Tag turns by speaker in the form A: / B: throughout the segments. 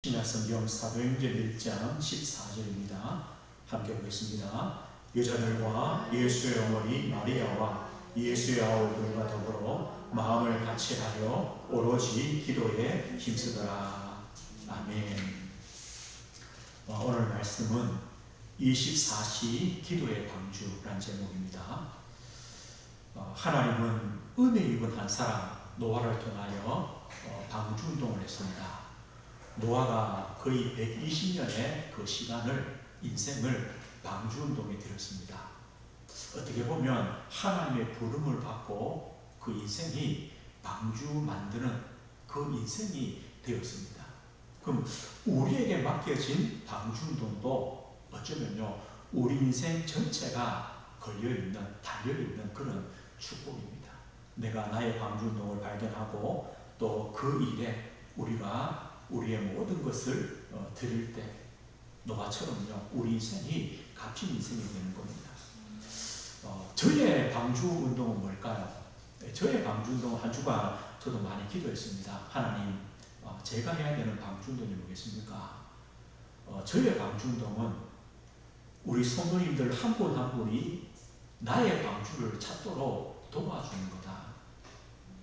A: 신약성경 사도행전 1장 14절입니다. 함께 보겠습니다. 여자들과 예수의 어머니 마리아와 예수의 아우들과 더불어 마음을 같이 하여 오로지 기도에 힘쓰더라. 아멘. 오늘 말씀은 24시 기도의 방주라는 제목입니다. 하나님은 은혜 입은 한 사람 노아를 통하여 방주 운동을 했습니다. 노아가 거의 120년의 그 시간을, 인생을 방주운동에 들였습니다. 어떻게 보면 하나님의 부름을 받고 그 인생이 방주 만드는 그 인생이 되었습니다. 그럼 우리에게 맡겨진 방주운동도 어쩌면요, 우리 인생 전체가 걸려있는, 달려있는 그런 축복입니다. 내가 나의 방주운동을 발견하고 또 그 일에 우리가 우리의 모든 것을 드릴 때 노아처럼요, 우리 인생이 값진 인생이 되는 겁니다. 저의 방주 운동은 뭘까요? 저의 방주 운동은 한 주간 저도 많이 기도했습니다. 하나님, 제가 해야 되는 방주 운동이 뭐겠습니까? 저의 방주 운동은 우리 성도님들 한 분 한 분이 나의 방주를 찾도록 도와주는 거다.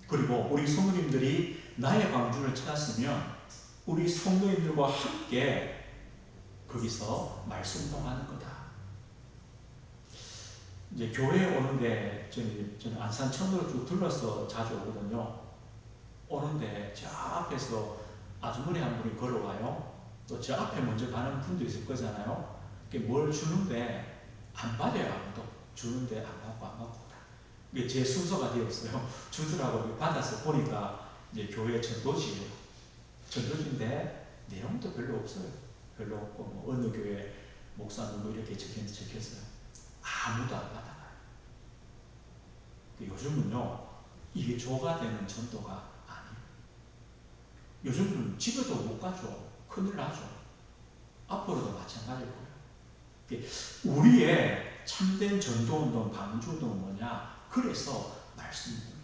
A: 그리고 우리 성도님들이 나의 방주를 찾았으면 우리 성도님들과 함께 거기서 말씀동하는 거다. 이제 교회에 오는데 저는 안산 천으로 쭉 둘러서 자주 오거든요. 오는데 저 앞에서 아주머니 한 분이 걸어와요. 또 저 앞에 먼저 가는 분도 있을 거잖아요. 뭘 주는데 안 받아요. 아무도 주는데 안 받고 이게 제 순서가 되었어요. 주더라고. 받아서 보니까 이제 교회 전도지예요. 전도지인데 내용도 별로 없어요. 별로 없고 뭐 어느 교회 목사 누구 이렇게 적혔어요. 아무도 안 받아가요. 요즘은요, 이게 조가 되는 전도가 아니에요. 요즘은 집에도 못 가죠. 큰일 나죠. 앞으로도 마찬가지고요. 우리의 참된 전도운동, 방주운동은 뭐냐? 그래서 말씀입니다.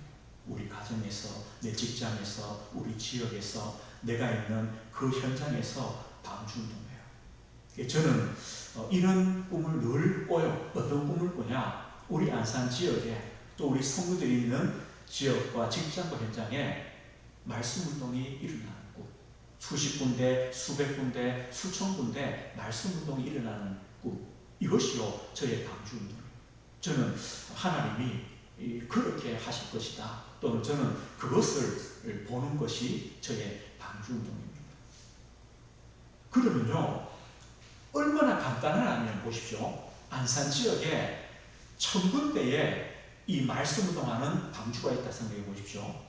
A: 우리 가정에서, 내 직장에서, 우리 지역에서, 내가 있는 그 현장에서 방주운동해요. 저는 이런 꿈을 늘 꿔요. 어떤 꿈을 꾸냐? 우리 안산 지역에 또 우리 성도들이 있는 지역과 직장과 현장에 말씀운동이 일어나는 꿈. 수십 군데, 수백 군데, 수천 군데 말씀운동이 일어나는 꿈. 이것이요, 저의 방주운동이에요. 저는 하나님이 그렇게 하실 것이다. 또는 저는 그것을 보는 것이 저의 방주운동입니다. 그러면요, 얼마나 간단하냐면 보십시오. 안산 지역에 1000군데에 이 말씀운동하는 방주가 있다 생각해 보십시오.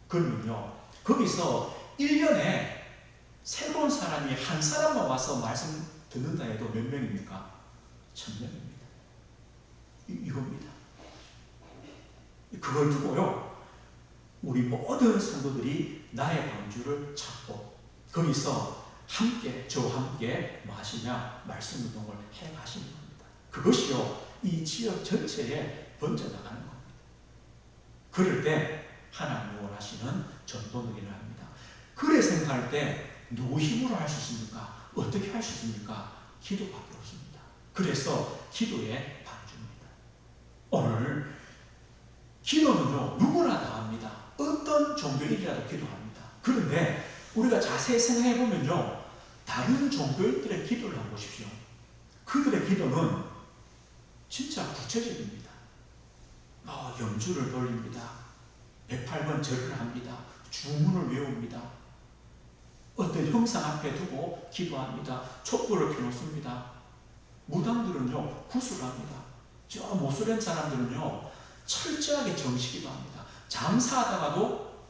A: 그러면요, 거기서 1년에 새로운 사람이 한 사람만 와서 말씀 듣는다 해도 몇 명입니까? 1000명입니다. 이겁니다. 그걸 두고요, 우리 모든 성도들이 나의 방주를 찾고 거기서 함께, 저와 함께 뭐 하시냐? 말씀 운동을 해 가시는 겁니다. 그것이요, 이 지역 전체에 번져나가는 겁니다. 그럴 때 하나님이 원하시는 전도는 일어납니다. 그래 생각할 때 누구 힘으로 할 수 있습니까? 어떻게 할 수 있습니까? 기도밖에 없습니다. 그래서 기도의 방주입니다. 오늘 기도는요, 누구나 다 합니다. 어떤 종교인이라도 기도합니다. 그런데 우리가 자세히 생각해 보면요, 다른 종교인들의 기도를 한번 보십시오. 그들의 기도는 진짜 구체적입니다. 염주를 돌립니다. 108번 절을 합니다. 주문을 외웁니다. 어떤 형상 앞에 두고 기도합니다. 촛불을 켜놓습니다. 무당들은요, 구슬합니다. 저 모슬렘 사람들은요, 철저하게 정식기도 합니다. 장사하다가도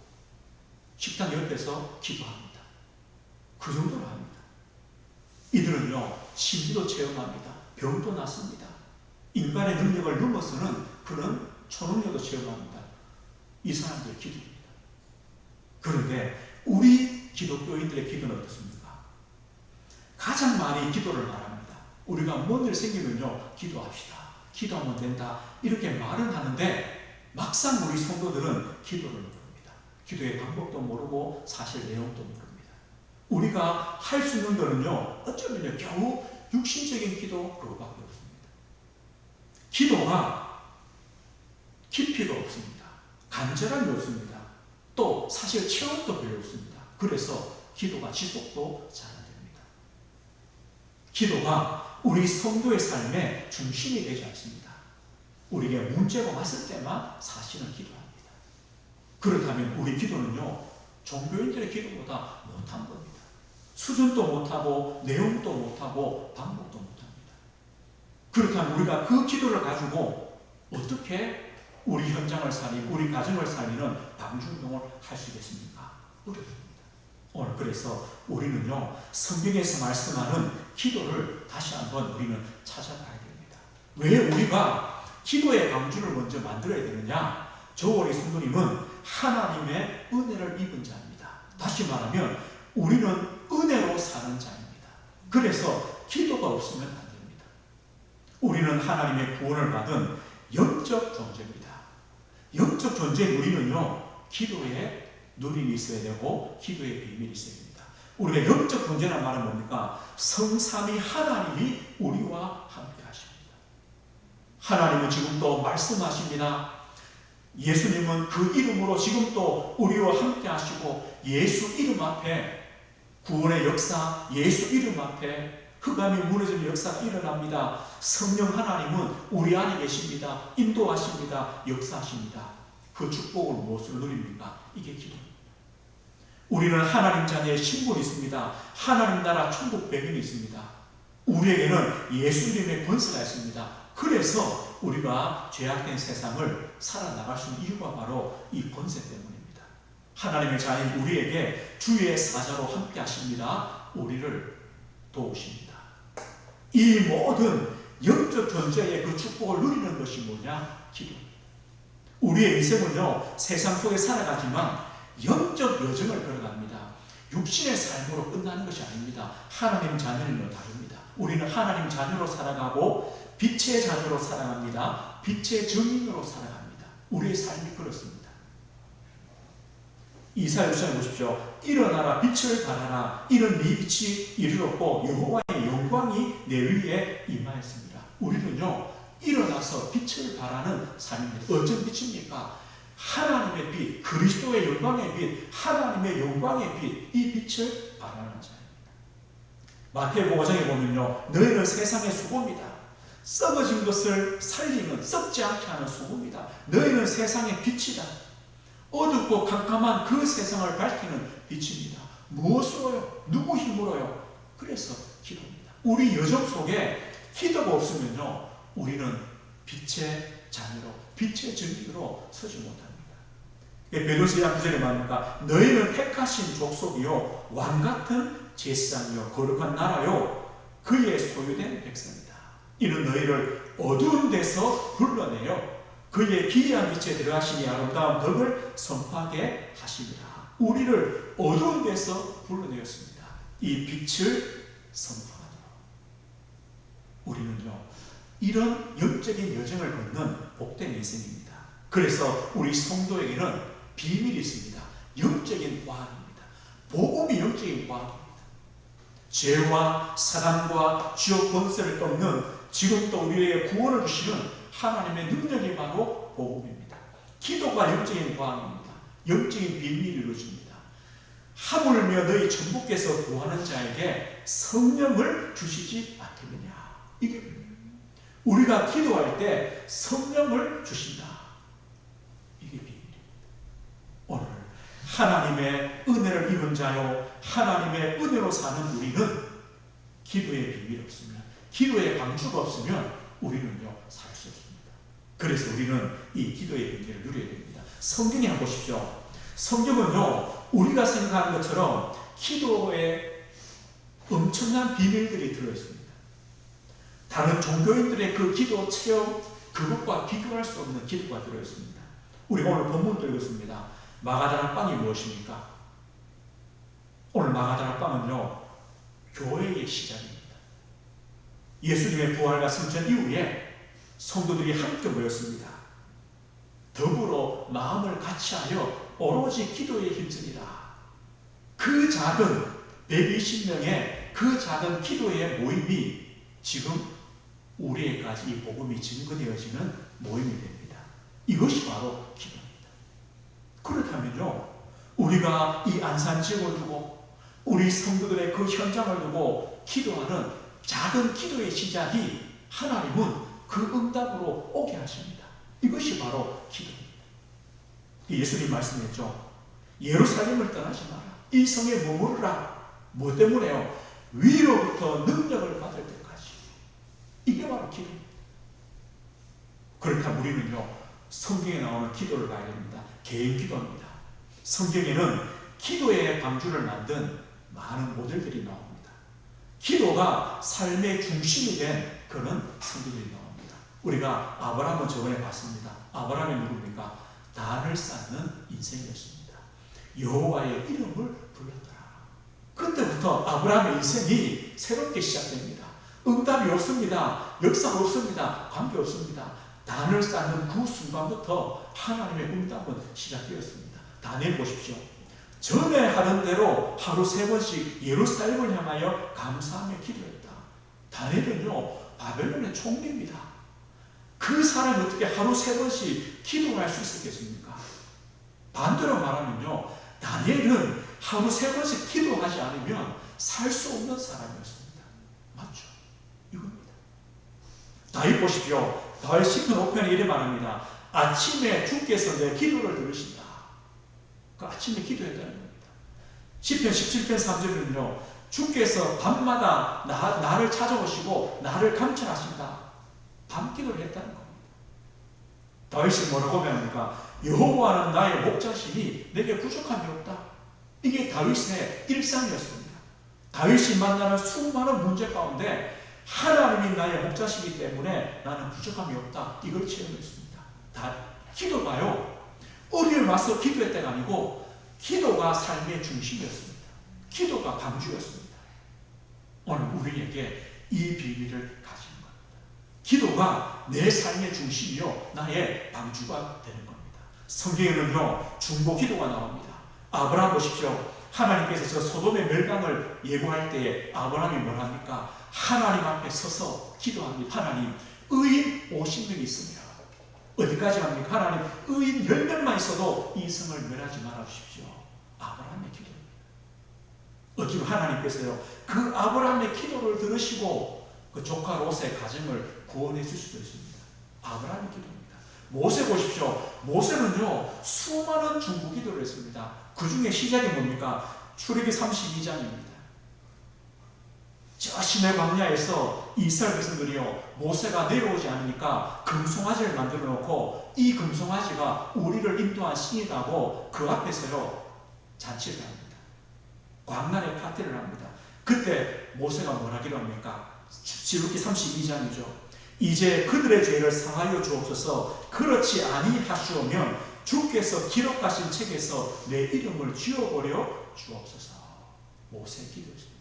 A: 식당 옆에서 기도합니다. 그 정도로 합니다. 이들은요, 신비도 체험합니다. 병도 낫습니다. 인간의 능력을 넘어서는 그런 초능력도 체험합니다. 이 사람들의 기도입니다. 그런데 우리 기독교인들의 기도는 어떻습니까? 가장 많이 기도를 말합니다. 우리가 뭔 일 생기면요, 기도합시다. 기도하면 된다. 이렇게 말은 하는데 막상 우리 성도들은 기도를 모릅니다. 기도의 방법도 모르고 사실 내용도 모릅니다. 우리가 할 수 있는 거는요, 어쩌면요, 겨우 육신적인 기도 그거밖에 없습니다. 기도가 깊이가 없습니다. 간절함이 없습니다. 또 사실 체험도 별로 없습니다. 그래서 기도가 지속도 잘 안 됩니다. 기도가 우리 성도의 삶의 중심이 되지 않습니다. 우리에게 문제가 왔을 때만 사실은 기도합니다. 그렇다면 우리 기도는요, 종교인들의 기도보다 못한 겁니다. 수준도 못하고 내용도 못하고 방법도 못합니다. 그렇다면 우리가 그 기도를 가지고 어떻게 우리 현장을 살리고 우리 가정을 살리는 방주운동을 할 수 있겠습니까? 어렵습니다. 오늘 그래서 우리는요, 성경에서 말씀하는 기도를 다시 한번 우리는 찾아가야 됩니다. 왜 우리가 기도의 방주를 먼저 만들어야 되느냐? 조원희 성도님은 하나님의 은혜를 입은 자입니다. 다시 말하면 우리는 은혜로 사는 자입니다. 그래서 기도가 없으면 안 됩니다. 우리는 하나님의 구원을 받은 영적 존재입니다. 영적 존재인 우리는요, 기도에 누림이 있어야 되고 기도의 비밀이 있어야 됩니다. 우리가 영적 존재란 말은 뭡니까? 성삼위 하나님이 우리와 함께 하십니다. 하나님은 지금도 말씀하십니다. 예수님은 그 이름으로 지금도 우리와 함께 하시고 예수 이름 앞에 구원의 역사, 예수 이름 앞에 흑암이 무너지는 역사가 일어납니다. 성령 하나님은 우리 안에 계십니다. 인도하십니다. 역사하십니다. 그 축복을 무엇으로 누립니까? 이게 기도입니다. 우리는 하나님 자녀의 신분이 있습니다. 하나님 나라 천국 배경이 있습니다. 우리에게는 예수 이름의 권세가 있습니다. 그래서 우리가 죄악된 세상을 살아나갈 수 있는 이유가 바로 이 권세 때문입니다. 하나님의 자녀인 우리에게 주의 사자로 함께 하십니다. 우리를 도우십니다. 이 모든 영적 존재의 그 축복을 누리는 것이 뭐냐? 기도입니다. 우리의 인생은요, 세상 속에 살아가지만 영적 여정을 걸어갑니다. 육신의 삶으로 끝나는 것이 아닙니다. 하나님 자녀는 다릅니다. 우리는 하나님 자녀로 살아가고 빛의 자녀로 살아갑니다. 빛의 증인으로 살아갑니다. 우리의 삶이 그렇습니다. 이사야 6장에 보십시오. 일어나라 빛을 발하라. 이는 네 빛이 이르렀고 여호와의 영광이 내 위에 임하였습니다. 우리는요, 일어나서 빛을 발하는 삶입니다. 어떤 빛입니까? 하나님의 빛, 그리스도의 영광의 빛, 하나님의 영광의 빛, 이 빛을 발하는 자입니다. 마태복음 5장에 보면요, 너희는 세상의 수고입니다. 썩어진 것을 살리는, 썩지 않게 하는 수고입니다. 너희는 세상의 빛이다. 어둡고 캄캄한 그 세상을 밝히는 빛입니다. 무엇으로요? 누구 힘으로요? 그래서 기도입니다. 우리 여정 속에 기도가 없으면요, 우리는 빛의 자녀로, 빛의 증인으로 서지 못합니다. 베드로서 2장 9절에 말합니까? 너희는 택하신 족속이요, 왕같은 제사장이요, 거룩한 나라요, 그의 소유된 백성이다. 이는 너희를 어두운 데서 불러내요, 그의 기이한 빛에 들어가시니 아름다운 덕을 선포하게 하십니다. 우리를 어두운 데서 불러내었습니다. 이 빛을 선포하도록. 우리는요, 이런 영적인 여정을 걷는 복된 인생입니다. 그래서 우리 성도에게는 비밀이 있습니다. 영적인 과학입니다. 복음이 영적인 과학입니다. 죄와 사단과 지옥 권세를 꺾는, 지금도 우리에게 구원을 주시는 하나님의 능력이 바로 복음입니다. 기도가 영적인 과학입니다. 영적인 비밀이 이루어집니다. 하물며 너희 천부께서 구하는 자에게 성령을 주시지 않겠느냐. 이게 우리가 기도할 때 성령을 주신다. 이게 비밀입니다. 오늘 하나님의 은혜를 입은 자요, 하나님의 은혜로 사는 우리는 기도의 비밀이 없으면, 기도의 방주가 없으면 우리는요, 살 수 없습니다. 그래서 우리는 이 기도의 비밀을 누려야 됩니다. 성경에 한번 보십시오. 성경은요, 우리가 생각하는 것처럼 기도에 엄청난 비밀들이 들어있습니다. 다른 종교인들의 그 기도 체험, 그것과 비교할 수 없는 기도가 들어있습니다. 우리가 오늘 본문도 읽었습니다. 마가다락 빵이 무엇입니까? 오늘 마가다락 빵은요, 교회의 시작입니다. 예수님의 부활과 승천 이후에 성도들이 함께 모였습니다. 더불어 마음을 같이하여 오로지 기도에 힘쓰니라. 그 작은 120명의 그 작은 기도의 모임이 지금 우리에까지 이 복음이 증거되어지는 모임이 됩니다. 이것이 바로 기도입니다. 그렇다면요, 우리가 이 안산 지역을 두고 우리 성도들의 그 현장을 두고 기도하는 작은 기도의 시작이 하나님은 그 응답으로 오게 하십니다. 이것이 바로 기도입니다. 예수님 말씀했죠. 예루살렘을 떠나지 마라. 이 성에 머무르라. 뭐 때문에요? 위로부터 능력을 받을 때까지. 이게 바로 기도입니다. 그렇다면 우리는요, 성경에 나오는 기도를 봐야 됩니다. 개인 기도입니다. 성경에는 기도의 방주를 만든 많은 모델들이 나옵니다. 기도가 삶의 중심이 된 그런 성도들이 나옵니다. 우리가 아브라함을 저번에 봤습니다. 아브라함이 누굽니까? 단을 쌓는 인생이었습니다. 여호와의 이름을 불렀더라. 그때부터 아브라함의 인생이 새롭게 시작됩니다. 응답이 없습니다. 역사가 없습니다. 관계 없습니다. 단을 쌓는 그 순간부터 하나님의 응답은 시작되었습니다. 다니엘 보십시오. 전에 하던 대로 하루 3번씩 예루살렘을 향하여 감사하며 기도했다. 다니엘은요, 바벨론의 총리입니다. 그 사람이 어떻게 하루 3번씩 기도를 할 수 있었겠습니까? 반대로 말하면요, 다니엘은 하루 3번씩 기도하지 않으면 살 수 없는 사람이었습니다. 맞죠? 이겁니다. 다윗 보십시오. 다윗 시편 5편에 이래 말합니다. 아침에 주께서 내 기도를 들으신다. 그 아침에 기도했다는 겁니다. 시편 17편 3절은요, 주께서 밤마다 나를 찾아오시고 나를 감찰하신다. 밤기도를 했다는 겁니다. 다윗이 뭐라고 배웁니까? 여호와는 나의 목자시니 내게 부족함이 없다. 이게 다윗의 일상이었습니다. 다윗이 만나는 수많은 문제 가운데 하나님이 나의 목자시기 때문에 나는 부족함이 없다. 이걸 체험했습니다. 다 기도가요, 어려움 와서 기도의 때가 아니고 기도가 삶의 중심이었습니다. 기도가 방주였습니다. 오늘 우리에게 이 비밀을 가진 겁니다. 기도가 내 삶의 중심이요, 나의 방주가 되는 겁니다. 성경에는요, 중보 기도가 나옵니다. 아브라함 보십시오. 하나님께서 저 소돔의 멸망을 예고할 때에 아브라함이 뭘 합니까? 하나님 앞에 서서 기도합니다. 하나님, 의인 50명이 있습니다. 어디까지 합니까? 하나님, 의인 10명만 있어도 이 성을 멸하지 말아주십시오. 아브라함의 기도입니다. 어찌로 하나님께서요, 그 아브라함의 기도를 들으시고 그 조카 롯의 가정을 구원해 줄 수도 있습니다. 아브라함의 기도입니다. 모세 보십시오. 모세는요, 수많은 중보 기도를 했습니다. 그 중에 시작이 뭡니까? 출애굽기 32장입니다. 저 시내 광야에서 이스라엘 백성들이요, 모세가 내려오지 않으니까 금송아지를 만들어 놓고 이 금송아지가 우리를 인도한 신이라고 그 앞에서요 잔치를 합니다. 광란의 파티를 합니다. 그때 모세가 뭐라기로 합니까? 출애굽기 32장이죠. 이제 그들의 죄를 사하여 주옵소서. 그렇지 아니하시오면 주께서 기록하신 책에서 내 이름을 지워버려 주옵소서. 모세의 기도였습니다.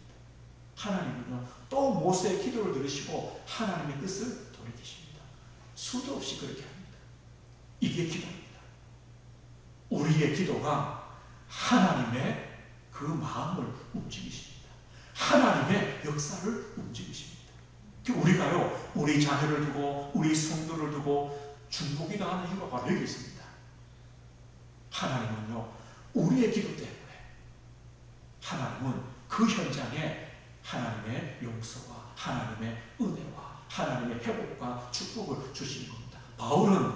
A: 하나님은요, 또 모세의 기도를 들으시고 하나님의 뜻을 돌이키십니다. 수도 없이 그렇게 합니다. 이게 기도입니다. 우리의 기도가 하나님의 그 마음을 움직이십니다. 하나님의 역사를 움직이십니다. 우리가요, 우리 자녀를 두고 우리 성도를 두고 중보기도 하는 이유가 바로 여기 있습니다. 하나님은요, 우리의 기도 때문에 하나님은 그 현장에 하나님의 용서와 하나님의 은혜와 하나님의 회복과 축복을 주시는 겁니다. 바울은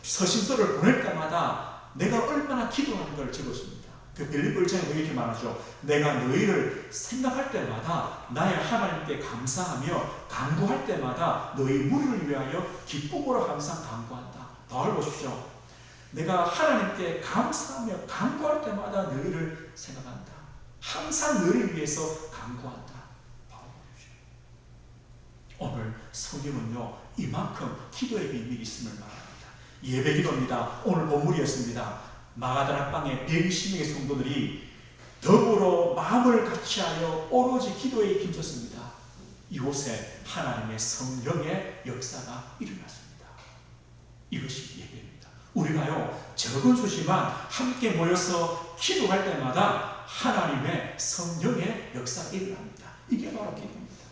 A: 서신서를 보낼 때마다 내가 얼마나 기도하는 걸 적었습니다. 그 빌립보 1장에 이렇게 말하죠. 내가 너희를 생각할 때마다 나의 하나님께 감사하며 간구할 때마다 너희 무리를 위하여 기쁨으로 항상 간구한다. 바울 보십시오. 내가 하나님께 감사하며 간구할 때마다 너희를 생각한다. 항상 너희를 위해서 간구한다. 바울 보십시오. 오늘 성경은요, 이만큼 기도의 비밀이 있음을 말합니다. 예배 기도입니다. 오늘 본문이었습니다. 마가다나 방에 120명의 성도들이 더불어 마음을 같이하여 오로지 기도에 힘썼습니다. 이곳에 하나님의 성령의 역사가 일어났습니다. 이것이 예배입니다. 우리가요, 적은 수지만 함께 모여서 기도할 때마다 하나님의 성령의 역사가 일어납니다. 이게 바로 기도입니다.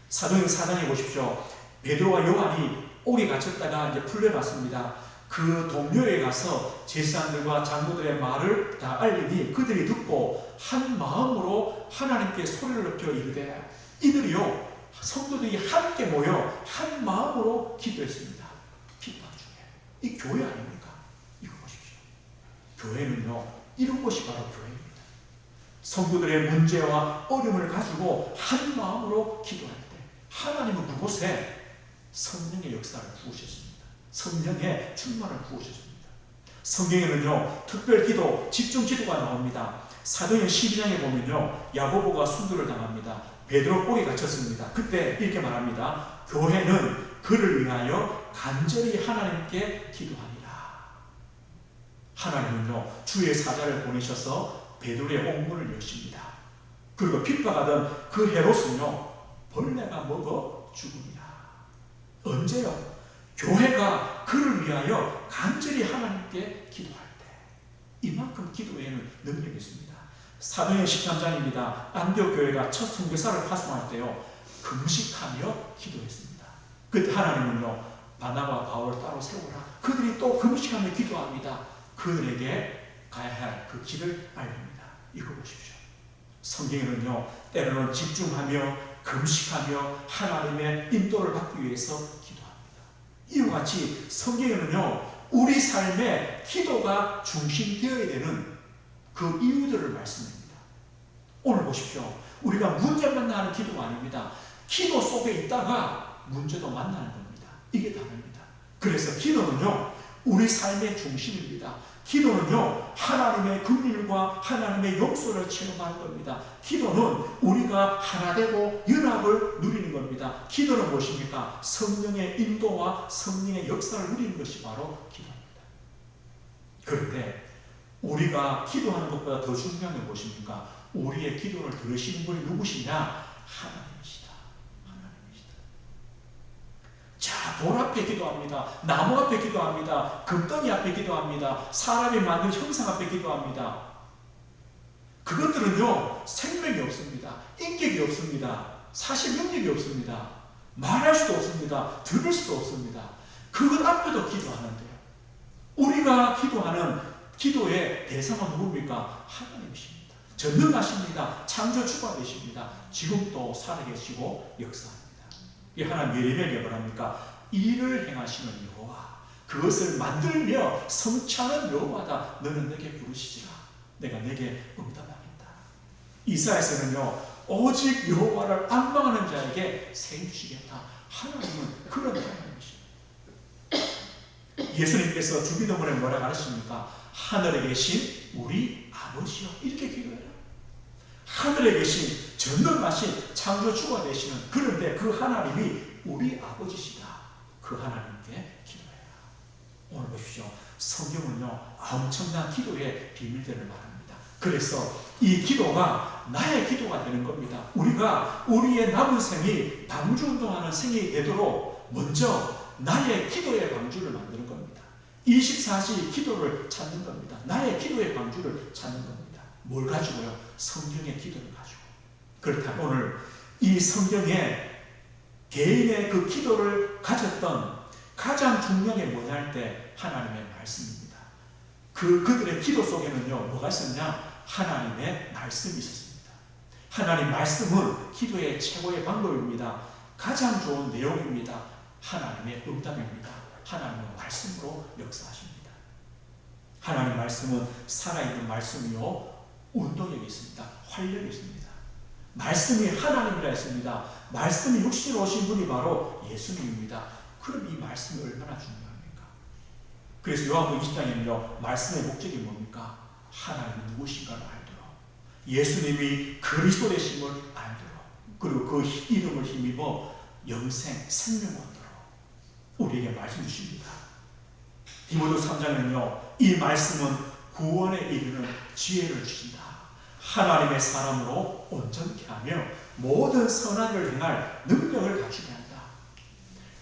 A: 사도행 4장에 보십시오. 베드로와 요한이 오래 갇혔다가 이제 풀려났습니다. 그 동료에 가서 제사장들과 장로들의 말을 다 알리니 그들이 듣고 한 마음으로 하나님께 소리를 높여 이르되, 이들이요 성도들이 함께 모여 한 마음으로 기도했습니다. 핍박 중에. 이 교회 아닙니까? 이거 보십시오. 교회는요 이런 것이 바로 교회입니다. 성도들의 문제와 어려움을 가지고 한 마음으로 기도할 때 하나님은 그곳에 성령의 역사를 부으셨습니다. 성령의 충만을 부으셨습니다. 성경에는요 특별 기도, 집중 기도가 나옵니다. 사도행 12장에 보면요 야고보가 순교를 당합니다. 베드로 옥에 갇혔습니다. 그때 이렇게 말합니다. 교회는 그를 위하여 간절히 하나님께 기도하니라. 하나님은요 주의 사자를 보내셔서 베드로의 옥문을 여십니다. 그리고 핍박하던 그 헤롯은요 벌레가 먹어 죽으니라. 언제요? 교회가 그를 위하여 간절히 하나님께 기도할 때. 이만큼 기도에는 능력이 있습니다. 사도행 13장입니다. 안디옥 교회가 첫 선교사를 파송할 때요 금식하며 기도했습니다. 그때 하나님은요 바나바와 바울을 따로 세우라. 그들이 또 금식하며 기도합니다. 그들에게 가야 할 그 길을 알립니다. 이거 보십시오. 성경에는요 때로는 집중하며 금식하며 하나님의 인도를 받기 위해서 기도합니다. 이와 같이 성경에는요 우리 삶에 기도가 중심되어야 되는 그 이유들을 말씀합니다. 오늘 보십시오. 우리가 문제 만나는 기도가 아닙니다. 기도 속에 있다가 문제도 만나는 겁니다. 이게 다릅니다. 그래서 기도는요 우리 삶의 중심입니다. 기도는요 하나님의 긍휼과 하나님의 용서를 체험하는 겁니다. 기도는 우리가 하나 되고 연합을 누리는 겁니다. 기도는 무엇입니까? 성령의 인도와 성령의 역사를 누리는 것이 바로 기도입니다. 그런데 우리가 기도하는 것보다 더 중요한 게 무엇입니까? 우리의 기도를 들으시는 분이 누구시냐? 하나님이시다. 하나님이시다. 자, 돌 앞에 기도합니다. 나무 앞에 기도합니다. 금덩이 앞에 기도합니다. 사람이 만든 형상 앞에 기도합니다. 그것들은요 생명이 없습니다. 인격이 없습니다. 사실 능력이 없습니다. 말할 수도 없습니다. 들을 수도 없습니다. 그것 앞에도 기도하는데요. 우리가 기도하는 기도의 대상은 누굽니까? 하나님이십니다. 전능하십니다. 창조주가 되십니다. 지금도 살아계시고 역사합니다. 이 하나님 예레미야에 뭐랍니까? 일을 행하시는 여호와, 그것을 만들며 성취하는 여호와다. 너는 내게 부르시지라. 내가 내게 응답하겠다. 이사야서는요 오직 여호와를 앙망하는 자에게 세 주시겠다. 하나님은 그런 하나님이십니다. 예수님께서 주기도문에 뭐라 가르칩니까? 하늘에 계신 우리 아버지여, 이렇게 기도해요. 하늘에 계신 전능하신 창조주가 되시는, 그런데 그 하나님이 우리 아버지시다. 그 하나님께 기도해라. 오늘 보십시오. 성경은요 엄청난 기도의 비밀들을 말합니다. 그래서 이 기도가 나의 기도가 되는 겁니다. 우리가 우리의 남은 생이 방주운동하는 생이 되도록 먼저 나의 기도의 방주를 만드는 겁니다. 24시 기도를 찾는 겁니다. 나의 기도의 방주를 찾는 겁니다. 뭘 가지고요? 성경의 기도를 가지고. 그렇다면 오늘 이 성경에 개인의 그 기도를 가졌던 가장 중요한 게 뭐냐 할 때 하나님의 말씀입니다. 그들의 기도 속에는요 뭐가 있었냐? 하나님의 말씀이 있었습니다. 하나님 말씀은 기도의 최고의 방법입니다. 가장 좋은 내용입니다. 하나님의 응답입니다. 하나님의 말씀으로 역사하십니다. 하나님 말씀은 살아있는 말씀이요 운동력이 있습니다. 활력이 있습니다. 말씀이 하나님이라 했습니다. 말씀이 육신으로 오신 분이 바로 예수님입니다. 그럼 이 말씀이 얼마나 중요합니까? 그래서 요한복음 20장에는요 말씀의 목적이 뭡니까? 하나님이 누구신가를 알도록, 예수님이 그리스도 되심을 알도록, 그리고 그 이름을 힘입어 영생, 생명을 얻도록 우리에게 말씀 주십니다. 디모데 3장에는요 이 말씀은 구원에 이르는 지혜를 주신다. 하나님의 사람으로 온전케 하며 모든 선한 일을 행할 능력을 갖추게 한다.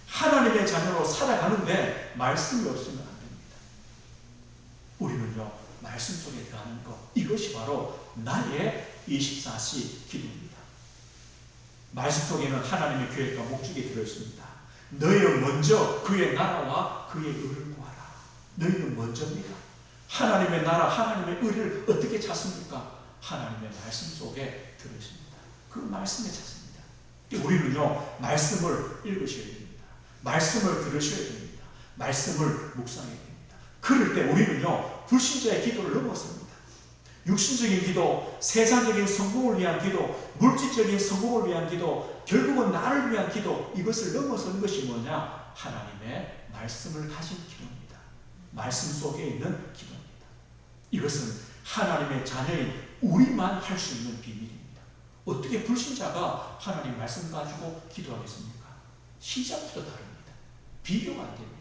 A: 하나님의 자녀로 살아가는데 말씀이 없으면 안 됩니다. 우리는요 말씀 속에 들어가는 것, 이것이 바로 나의 24시 기도입니다. 말씀 속에는 하나님의 계획과 목적이 들어있습니다. 너희는 먼저 그의 나라와 그의 의를 구하라. 너희는 먼저입니다. 하나님의 나라, 하나님의 의를 어떻게 찾습니까? 하나님의 말씀 속에 들어있습니다. 그 말씀에 찾습니다. 우리는요, 말씀을 읽으셔야 됩니다. 말씀을 들으셔야 됩니다. 말씀을 묵상해야 됩니다. 그럴 때 우리는요, 불신자의 기도를 넘어섭니다. 육신적인 기도, 세상적인 성공을 위한 기도, 물질적인 성공을 위한 기도, 결국은 나를 위한 기도, 이것을 넘어서는 것이 뭐냐? 하나님의 말씀을 가진 기도입니다. 말씀 속에 있는 기도입니다. 이것은 하나님의 자녀인 우리만 할 수 있는 비밀입니다. 어떻게 불신자가 하나님 말씀 가지고 기도하겠습니까? 시작부터 다릅니다. 비교가 안 됩니다.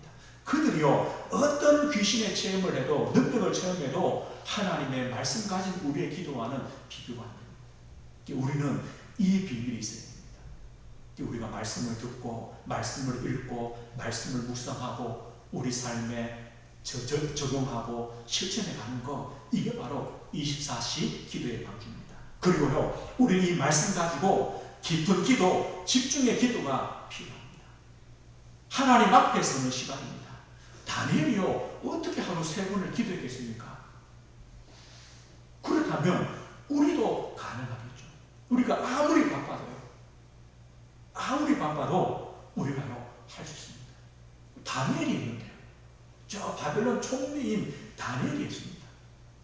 A: 그들이요, 어떤 귀신의 체험을 해도, 능력을 체험해도 하나님의 말씀 가진 우리의 기도와는 비교가 안 됩니다. 우리는 이 비밀이 있어야 됩니다. 우리가 말씀을 듣고, 말씀을 읽고, 말씀을 묵상하고, 우리 삶에 적용하고 실천해 가는 것, 이게 바로 24시 기도의 방주입니다. 그리고요, 우리는 이 말씀 가지고 깊은 기도, 집중의 기도가 필요합니다. 하나님 앞에 서는 시간입니다. 다니엘이요, 어떻게 하루 3번을 기도했겠습니까? 그렇다면 우리도 가능하겠죠. 우리가 아무리 바빠도 우리가요, 할 수 있습니다. 다니엘이 있는데요, 저 바벨론 총리인 다니엘이 있습니다.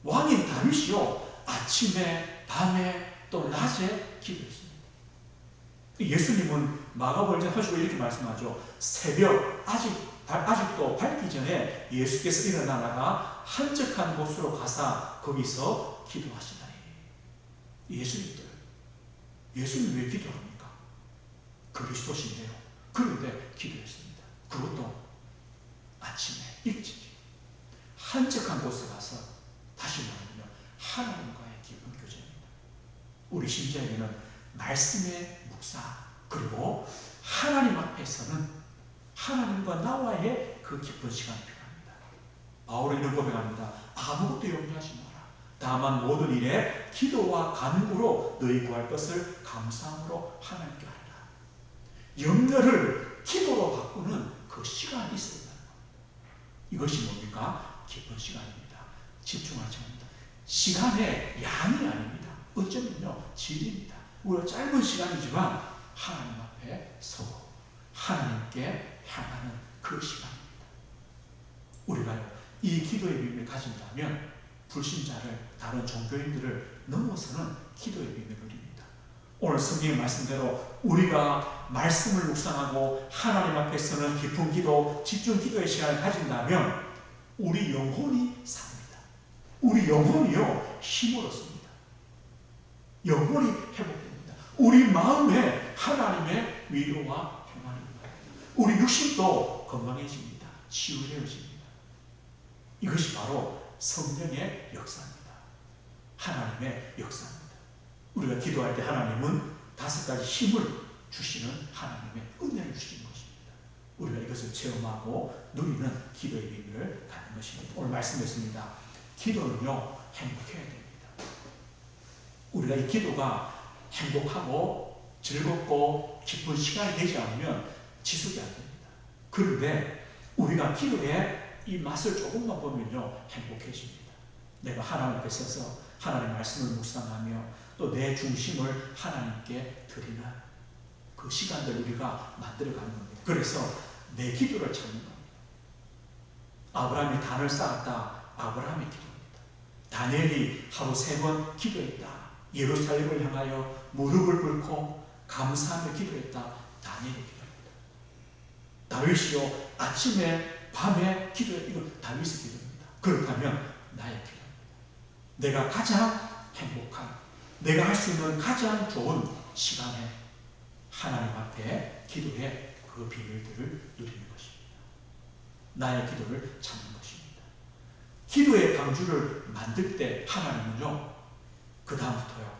A: 왕인 다윗이요, 아침에, 밤에, 또 낮에 기도했습니다. 예수님은 마가복음 하시고 이렇게 말씀하죠. 새벽, 아직도 밝기 전에 예수께서 일어나다가 한적한 곳으로 가사 거기서 기도하시다니. 예수님 왜 기도합니까? 그리스도신데요. 그런데 기도했습니다. 그것도 아침에 일찍 한적한 곳에 가서, 다시 말하면 하나님과의 깊은 교제입니다. 우리 신자에게는 말씀의 묵상, 그리고 하나님 앞에서는 하나님과 나와의 그 깊은 시간이 필요합니다. 바울은 이런 고백합니다. 아무것도 염려하지 마라. 다만 모든 일에 기도와 간구로 너희 구할 것을 감사함으로 하나님께 하라. 염려를 기도로 바꾸는 그 시간이 있어야 합니다. 이것이 뭡니까? 깊은 시간입니다. 집중하지 않는다. 시간의 양이 아닙니다. 어쩌면요, 질입니다. 우리가 짧은 시간이지만 하나님 앞에 서고 하나님께 향하는 그 시간입니다. 우리가요, 이 기도의 비밀을 가진다면 불신자를, 다른 종교인들을 넘어서는 기도의 비밀을 누립니다. 오늘 성경의 말씀대로 우리가 말씀을 묵상하고 하나님 앞에서는 깊은 기도, 집중 기도의 시간을 가진다면 우리 영혼이 삽니다. 우리 영혼이요, 힘을 얻습니다. 영혼이 회복됩니다. 우리 마음에 하나님의 위로와 평안이 임합니다. 우리 육신도 건강해집니다. 치유되어집니다. 이것이 바로 성령의 역사입니다. 하나님의 역사입니다. 우리가 기도할 때 하나님은 5가지 힘을 주시는 하나님의 은혜를 주시는 것입니다. 우리가 이것을 체험하고 누리는 기도의 비밀을 갖는 것입니다. 오늘 말씀했습니다. 기도는요, 행복해야 됩니다. 우리가 이 기도가 행복하고 즐겁고 기쁜 시간이 되지 않으면 지속이 안 됩니다. 그런데 우리가 기도에 이 맛을 조금만 보면요, 행복해집니다. 내가 하나님 앞에 서서 하나님 말씀을 묵상하며 또 내 중심을 하나님께 드리는 그 시간들 우리가 만들어가는 겁니다. 그래서 내 기도를 찾는 겁니다. 아브라함이 단을 쌓았다. 아브라함의 기도입니다. 다니엘이 하루 3번 기도했다. 예루살렘을 향하여 무릎을 꿇고 감사하며 기도했다. 다니엘의 기도입니다. 다윗이요, 아침에 밤에 기도했다. 이건 다윗의 기도입니다. 그렇다면 나의 기도입니다. 내가 가장 행복한, 내가 할 수 있는 가장 좋은 시간에 하나님 앞에 기도의 그 비밀들을 누리는 것입니다. 나의 기도를 찾는 것입니다. 기도의 방주를 만들 때 하나님은요, 그 다음부터요,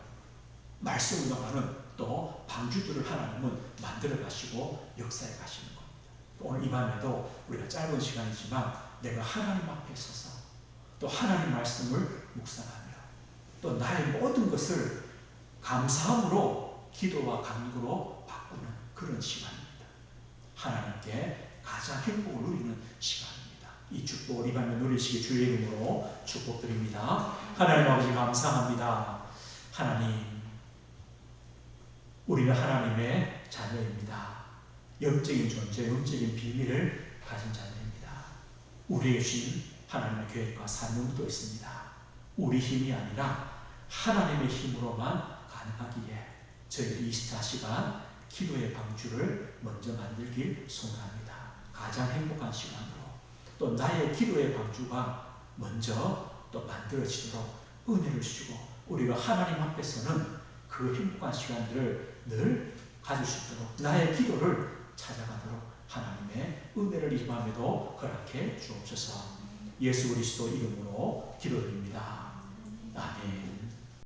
A: 말씀 운동하는 또 방주들을 하나님은 만들어 가시고 역사해 가시는 겁니다. 오늘 이 밤에도 우리가 짧은 시간이지만 내가 하나님 앞에 서서 또 하나님 말씀을 묵상하며 또 나의 모든 것을 감사함으로 기도와 간구로 바꾸는 그런 시간입니다. 하나님께 가장 행복을 누리는 시간입니다. 이 축복을 이 밤에 누리시기 주의 이름으로 축복드립니다. 하나님 아버지 감사합니다. 하나님, 우리는 하나님의 자녀입니다. 영적인 존재, 영적인 비밀을 가진 자녀입니다. 우리에게 주신 하나님의 계획과 사명도 있습니다. 우리 힘이 아니라 하나님의 힘으로만 가능하기에 저희들이 24시간 기도의 방주를 먼저 만들길 소원합니다. 가장 행복한 시간으로 또 나의 기도의 방주가 먼저 또 만들어지도록 은혜를 주시고 우리가 하나님 앞에서는 그 행복한 시간들을 늘 가질 수 있도록 나의 기도를 찾아가도록 하나님의 은혜를 이 밤에도 허락해 주옵소서. 예수 그리스도 이름으로 기도드립니다. 아멘.